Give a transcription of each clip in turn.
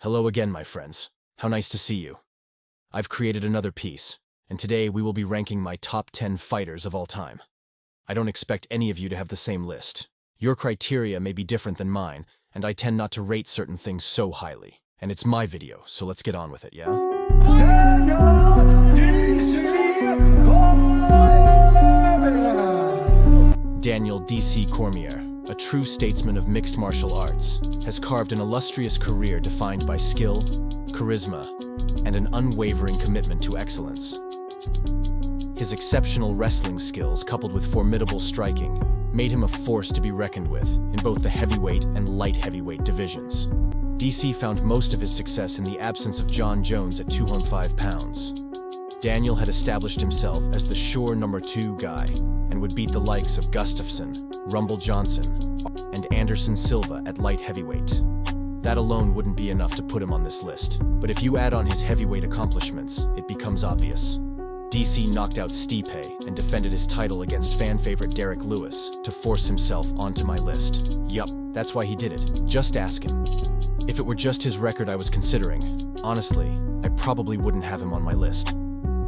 Hello again, my friends. How nice to see you. I've created another piece, and today we will be ranking my top 10 fighters of all time. I don't expect any of you to have the same list. Your criteria may be different than mine, and I tend not to rate certain things so highly. And it's my video, so let's get on with it, yeah? Daniel D.C. Cormier, a true statesman of mixed martial arts, has carved an illustrious career defined by skill, charisma, and an unwavering commitment to excellence. His exceptional wrestling skills, coupled with formidable striking, made him a force to be reckoned with in both the heavyweight and light heavyweight divisions. DC found most of his success in the absence of Jon Jones at 205 pounds. Daniel had established himself as the sure number 2 guy and would beat the likes of Gustafsson, Rumble Johnson, and Anderson Silva at light heavyweight. That alone wouldn't be enough to put him on this list, but if you add on his heavyweight accomplishments, it becomes obvious. DC knocked out Stipe and defended his title against fan favorite Derek Lewis to force himself onto my list. Yup, that's why he did it. Just ask him. If it were just his record I was considering, honestly, I probably wouldn't have him on my list.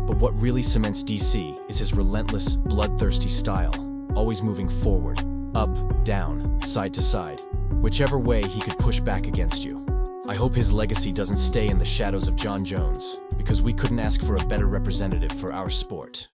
But what really cements DC is his relentless, bloodthirsty style, always moving forward, up, down, side to side, whichever way he could push back against you. I hope his legacy doesn't stay in the shadows of Jon Jones, because we couldn't ask for a better representative for our sport.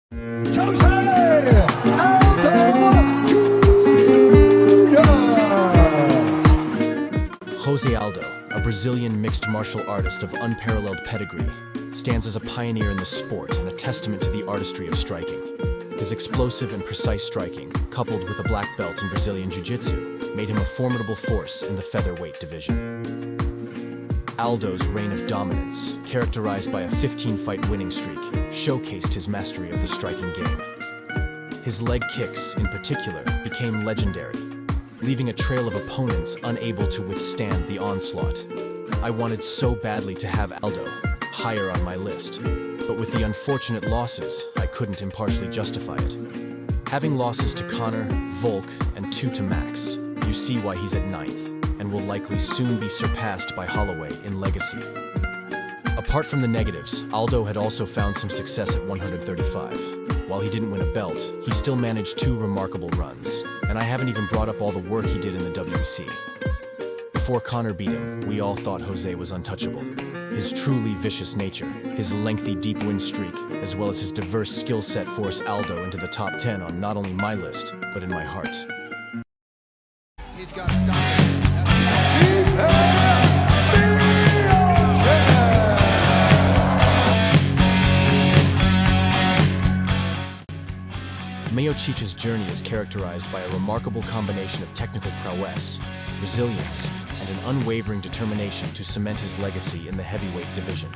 Jose Aldo, a Brazilian mixed martial artist of unparalleled pedigree, stands as a pioneer in the sport and a testament to the artistry of striking. His explosive and precise striking, coupled with a black belt in Brazilian Jiu-Jitsu, made him a formidable force in the featherweight division. Aldo's reign of dominance, characterized by a 15-fight winning streak, showcased his mastery of the striking game. His leg kicks, in particular, became legendary, leaving a trail of opponents unable to withstand the onslaught. I wanted so badly to have Aldo higher on my list, but with the unfortunate losses, I couldn't impartially justify it. Having losses to Conor, Volk, and 2 to Max, you see why he's at 9th, and will likely soon be surpassed by Holloway in legacy. Apart from the negatives, Aldo had also found some success at 135. While he didn't win a belt, he still managed 2 remarkable runs, and I haven't even brought up all the work he did in the WEC. Before Conor beat him, we all thought Jose was untouchable. His truly vicious nature, his lengthy deep win streak, as well as his diverse skill set forced Aldo into the top 10 on not only my list, but in my heart. He's got style. Miocic's journey is characterized by a remarkable combination of technical prowess, resilience, and an unwavering determination to cement his legacy in the heavyweight division.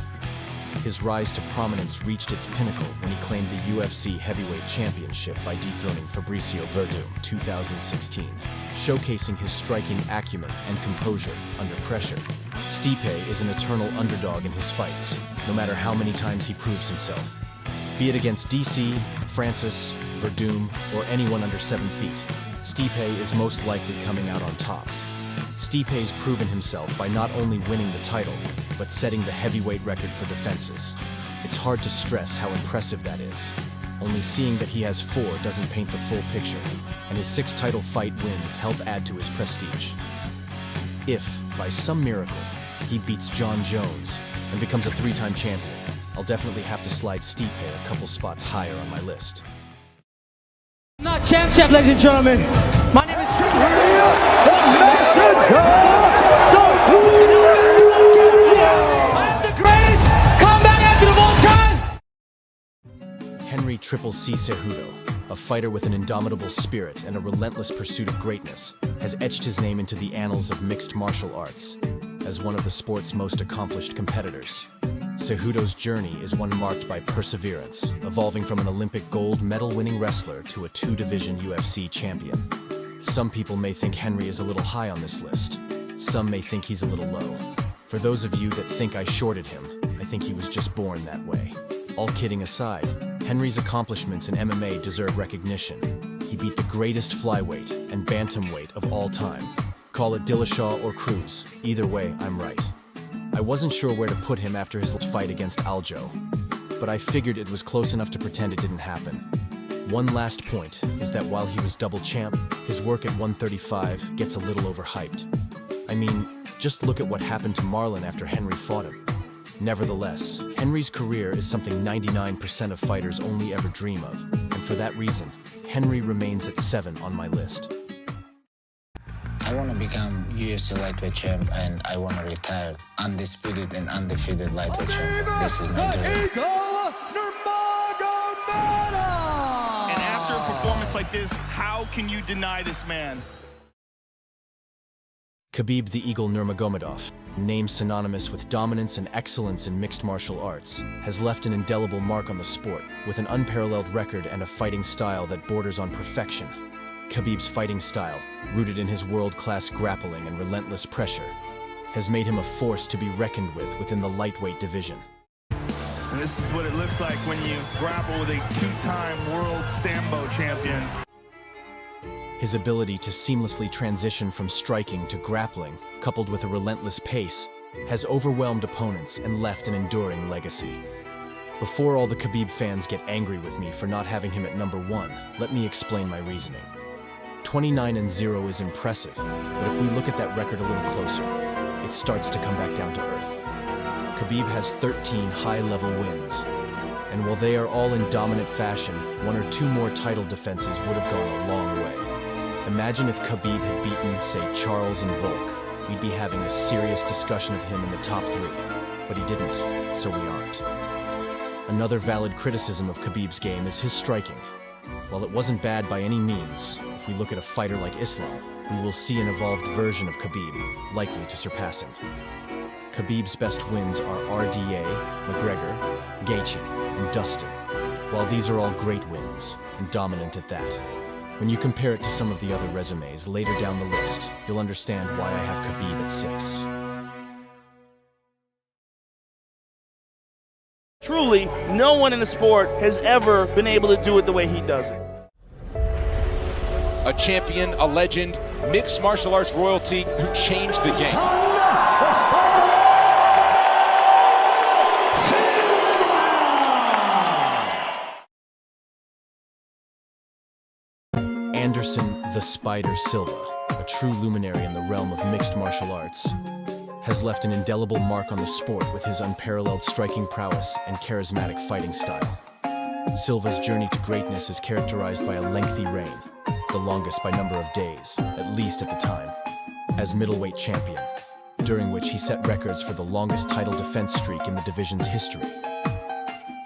His rise to prominence reached its pinnacle when he claimed the UFC heavyweight championship by dethroning Fabricio Werdum 2016, showcasing his striking acumen and composure under pressure. Stipe is an eternal underdog in his fights, no matter how many times he proves himself. Be it against DC, Francis, Werdum, or anyone under 7 feet, Stipe is most likely coming out on top. Stipe's proven himself by not only winning the title, but setting the heavyweight record for defenses. It's hard to stress how impressive that is. Only seeing that he has 4 doesn't paint the full picture, and his 6 title fight wins help add to his prestige. If, by some miracle, he beats Jon Jones and becomes a 3-time champion, I'll definitely have to slide Stipe a couple spots higher on my list. Not champ, ladies and gentlemen. My name is I am the greatest combat athlete of all time. Henry Triple C Cejudo, a fighter with an indomitable spirit and a relentless pursuit of greatness, has etched his name into the annals of mixed martial arts as one of the sport's most accomplished competitors. Cejudo's journey is one marked by perseverance, evolving from an Olympic gold medal-winning wrestler to a 2-division UFC champion. Some people may think Henry is a little high on this list. Some may think he's a little low. For those of you that think I shorted him, I think he was just born that way. All kidding aside, Henry's accomplishments in MMA deserve recognition. He beat the greatest flyweight and bantamweight of all time. Call it Dillashaw or Cruz, either way, I'm right. I wasn't sure where to put him after his fight against Aldo, but I figured it was close enough to pretend it didn't happen. One last point is that while he was double champ, his work at 135 gets a little overhyped. I mean, just look at what happened to Marlon after Henry fought him. Nevertheless, Henry's career is something 99% of fighters only ever dream of, and for that reason, Henry remains at 7 on my list. I want to become UFC lightweight champ, and I want to retire undisputed and undefeated lightweight champ. This is my dream. And after a performance like this, how can you deny this man? Khabib the Eagle Nurmagomedov, name synonymous with dominance and excellence in mixed martial arts, has left an indelible mark on the sport, with an unparalleled record and a fighting style that borders on perfection. Khabib's fighting style, rooted in his world-class grappling and relentless pressure, has made him a force to be reckoned with within the lightweight division. And this is what it looks like when you grapple with a two-time world Sambo champion. His ability to seamlessly transition from striking to grappling, coupled with a relentless pace, has overwhelmed opponents and left an enduring legacy. Before all the Khabib fans get angry with me for not having him at number 1, let me explain my reasoning. 29-0 is impressive, but if we look at that record a little closer, it starts to come back down to earth. Khabib has 13 high-level wins, and while they are all in dominant fashion, 1 or 2 more title defenses would have gone a long way. Imagine if Khabib had beaten, say, Charles and Volk. We'd be having a serious discussion of him in the top 3, but he didn't, so we aren't. Another valid criticism of Khabib's game is his striking. While it wasn't bad by any means, if we look at a fighter like Islam, we will see an evolved version of Khabib, likely to surpass him. Khabib's best wins are RDA, McGregor, Gaethje, and Dustin. While these are all great wins, and dominant at that, when you compare it to some of the other resumes later down the list, you'll understand why I have Khabib at 6. Truly, no one in the sport has ever been able to do it the way he does it. A champion, a legend, mixed martial arts royalty who changed the game. Anderson the Spider Silva, a true luminary in the realm of mixed martial arts, has left an indelible mark on the sport with his unparalleled striking prowess and charismatic fighting style. Silva's journey to greatness is characterized by a lengthy reign, the longest by number of days, at least at the time, as middleweight champion, during which he set records for the longest title defense streak in the division's history.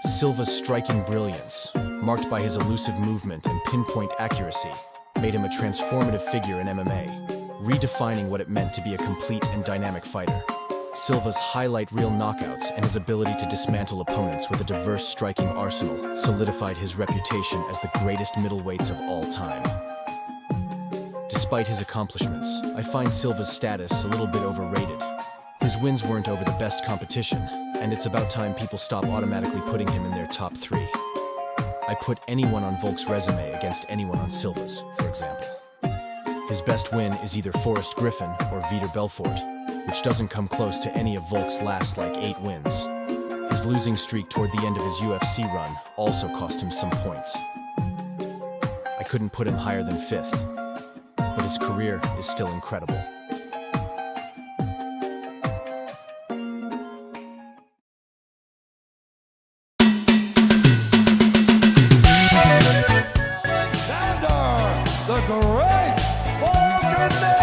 Silva's striking brilliance, marked by his elusive movement and pinpoint accuracy, made him a transformative figure in MMA, redefining what it meant to be a complete and dynamic fighter. Silva's highlight reel knockouts and his ability to dismantle opponents with a diverse striking arsenal solidified his reputation as the greatest middleweights of all time. Despite his accomplishments, I find Silva's status a little bit overrated. His wins weren't over the best competition, and it's about time people stop automatically putting him in their top 3. I put anyone on Volk's resume against anyone on Silva's, for example. His best win is either Forrest Griffin or Vitor Belfort, which doesn't come close to any of Volk's last 8 wins. His losing streak toward the end of his UFC run also cost him some points. I couldn't put him higher than 5th, but his career is still incredible. The great Volkanovski!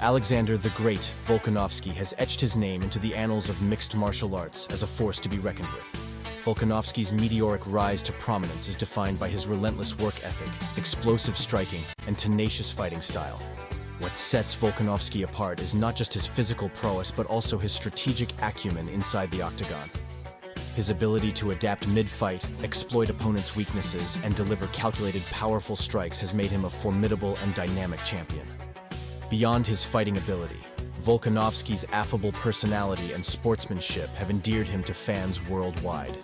Alexander the Great Volkanovski has etched his name into the annals of mixed martial arts as a force to be reckoned with. Volkanovski's meteoric rise to prominence is defined by his relentless work ethic, explosive striking, and tenacious fighting style. What sets Volkanovski apart is not just his physical prowess, but also his strategic acumen inside the octagon. His ability to adapt mid-fight, exploit opponents' weaknesses, and deliver calculated, powerful strikes has made him a formidable and dynamic champion. Beyond his fighting ability, Volkanovski's affable personality and sportsmanship have endeared him to fans worldwide.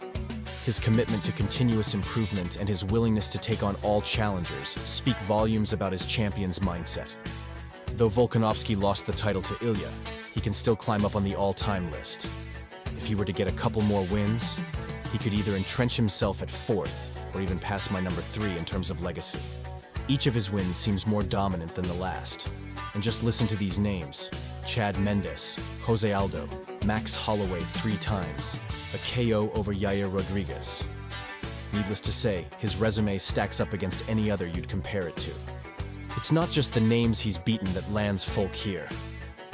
His commitment to continuous improvement and his willingness to take on all challengers speak volumes about his champion's mindset. Though Volkanovski lost the title to Ilya, he can still climb up on the all-time list. If he were to get a couple more wins, he could either entrench himself at 4th or even pass my number 3 in terms of legacy. Each of his wins seems more dominant than the last. And just listen to these names: Chad Mendes, Jose Aldo, Max Holloway 3 times, a KO over Yair Rodriguez. Needless to say, his resume stacks up against any other you'd compare it to. It's not just the names he's beaten that lands folk here.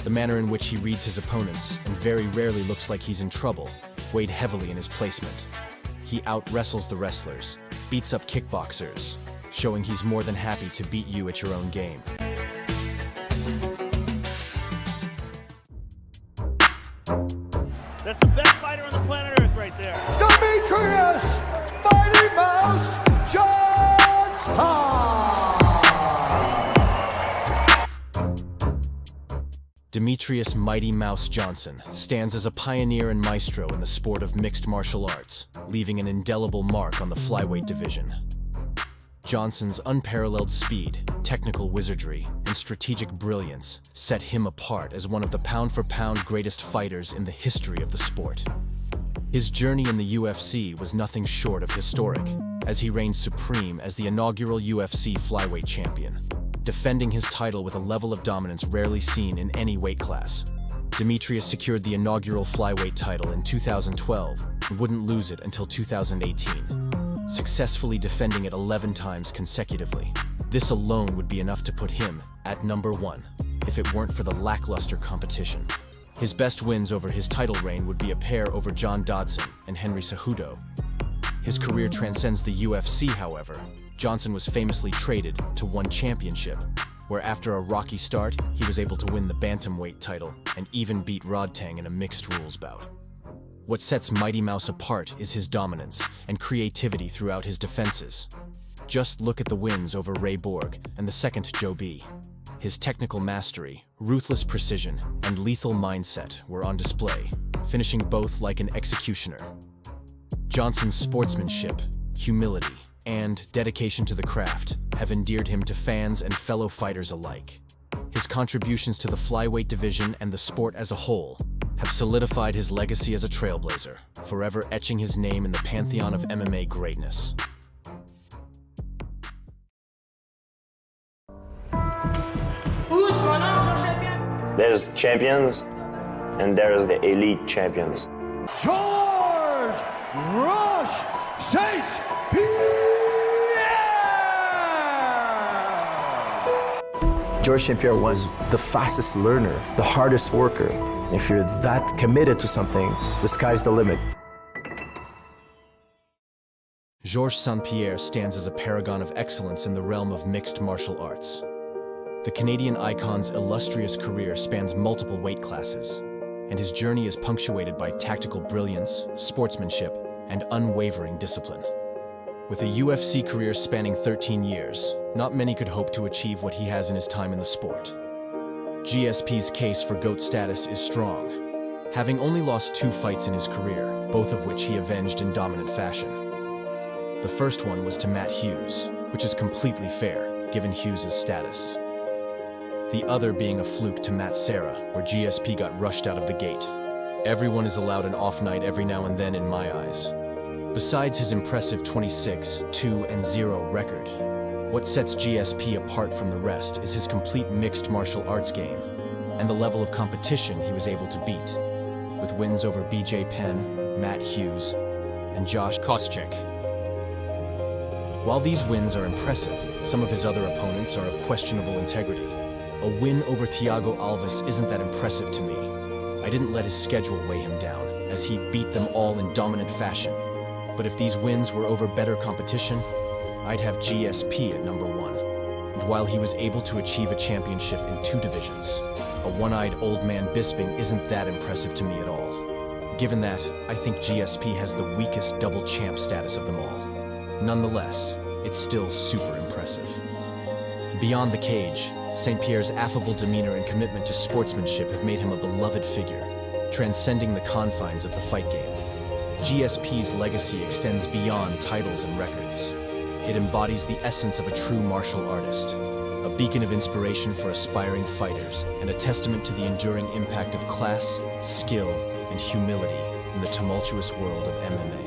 The manner in which he reads his opponents, and very rarely looks like he's in trouble, weighed heavily in his placement. He out-wrestles the wrestlers, beats up kickboxers, showing he's more than happy to beat you at your own game. That's the best fighter on the planet Earth right there. Demetrious Mighty Mouse Johnson! Demetrious Mighty Mouse Johnson stands as a pioneer and maestro in the sport of mixed martial arts, leaving an indelible mark on the flyweight division. Johnson's unparalleled speed, technical wizardry, and strategic brilliance set him apart as one of the pound-for-pound greatest fighters in the history of the sport. His journey in the UFC was nothing short of historic, as he reigned supreme as the inaugural UFC flyweight champion, defending his title with a level of dominance rarely seen in any weight class. Demetrious secured the inaugural flyweight title in 2012 and wouldn't lose it until 2018. Successfully defending it 11 times consecutively. This alone would be enough to put him at number 1, if it weren't for the lackluster competition. His best wins over his title reign would be a pair over Jon Jones and Henry Cejudo. His career transcends the UFC, however. Johnson was famously traded to one championship, where after a rocky start, he was able to win the bantamweight title and even beat Rodtang in a mixed rules bout. What sets Mighty Mouse apart is his dominance and creativity throughout his defenses. Just look at the wins over Ray Borg and the second Joe B. His technical mastery, ruthless precision, and lethal mindset were on display, finishing both like an executioner. Johnson's sportsmanship, humility, and dedication to the craft have endeared him to fans and fellow fighters alike. His contributions to the flyweight division and the sport as a whole have solidified his legacy as a trailblazer, forever etching his name in the pantheon of MMA greatness. Who's your champion? There's champions, and there's the elite champions. George Rush St Pierre! George St Pierre was the fastest learner, the hardest worker. If you're that committed to something, the sky's the limit. Georges St Pierre stands as a paragon of excellence in the realm of mixed martial arts. The Canadian icon's illustrious career spans multiple weight classes, and his journey is punctuated by tactical brilliance, sportsmanship, and unwavering discipline. With a UFC career spanning 13 years, not many could hope to achieve what he has in his time in the sport. GSP's case for GOAT status is strong, having only lost 2 fights in his career, both of which he avenged in dominant fashion. The first one was to Matt Hughes, which is completely fair, given Hughes' status. The other being a fluke to Matt Serra, where GSP got rushed out of the gate. Everyone is allowed an off night every now and then in my eyes. Besides his impressive 26-2-0 record, what sets GSP apart from the rest is his complete mixed martial arts game and the level of competition he was able to beat, with wins over BJ Penn, Matt Hughes, and Josh Koscheck. While these wins are impressive, some of his other opponents are of questionable integrity. A win over Thiago Alves isn't that impressive to me. I didn't let his schedule weigh him down, as he beat them all in dominant fashion. But if these wins were over better competition, I'd have GSP at number 1. And while he was able to achieve a championship in 2 divisions, a one-eyed old man Bisping isn't that impressive to me at all. Given that, I think GSP has the weakest double champ status of them all. Nonetheless, it's still super impressive. Beyond the cage, St Pierre's affable demeanor and commitment to sportsmanship have made him a beloved figure, transcending the confines of the fight game. GSP's legacy extends beyond titles and records. It embodies the essence of a true martial artist, a beacon of inspiration for aspiring fighters, and a testament to the enduring impact of class, skill, and humility in the tumultuous world of MMA.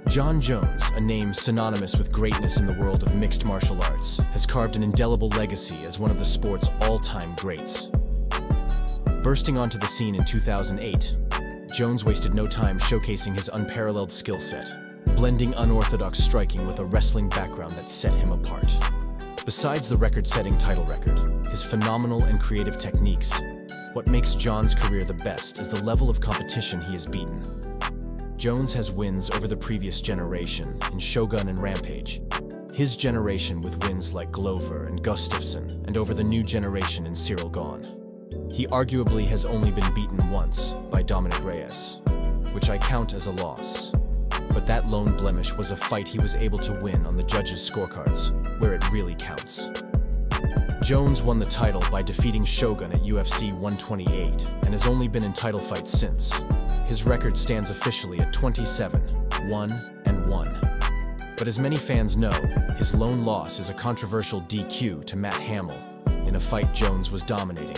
Jon Jones, a name synonymous with greatness in the world of mixed martial arts, has carved an indelible legacy as one of the sport's all-time greats. Bursting onto the scene in 2008, Jones wasted no time showcasing his unparalleled skill set, blending unorthodox striking with a wrestling background that set him apart. Besides the record-setting title record, his phenomenal and creative techniques, what makes Jon's career the best is the level of competition he has beaten. Jones has wins over the previous generation in Shogun and Rampage, his generation with wins like Glover and Gustafsson, and over the new generation in Cyril Gane. He arguably has only been beaten once by Dominic Reyes, which I count as a loss. But that lone blemish was a fight he was able to win on the judges' scorecards, where it really counts. Jones won the title by defeating Shogun at UFC 128 and has only been in title fights since. His record stands officially at 27-1-1. But as many fans know, his lone loss is a controversial DQ to Matt Hamill in a fight Jones was dominating.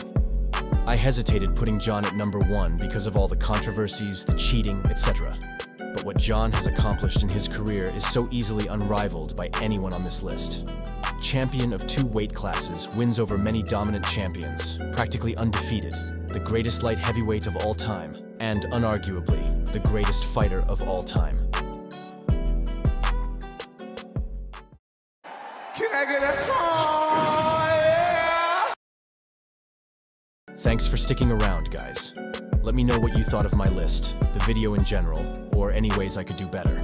I hesitated putting Jon at number 1 because of all the controversies, the cheating, etc. But what Jon has accomplished in his career is so easily unrivaled by anyone on this list. Champion of 2 weight classes, wins over many dominant champions, practically undefeated, the greatest light heavyweight of all time, and unarguably, the greatest fighter of all time. Can I get a song? Yeah! Thanks for sticking around, guys. Let me know what you thought of my list, the video in general, or any ways I could do better.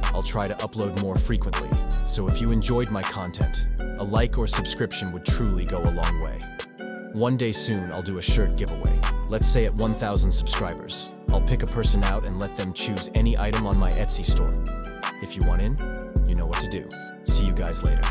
I'll try to upload more frequently, so if you enjoyed my content, a like or subscription would truly go a long way. One day soon, I'll do a shirt giveaway. Let's say at 1,000 subscribers. I'll pick a person out and let them choose any item on my Etsy store. If you want in, you know what to do. See you guys later.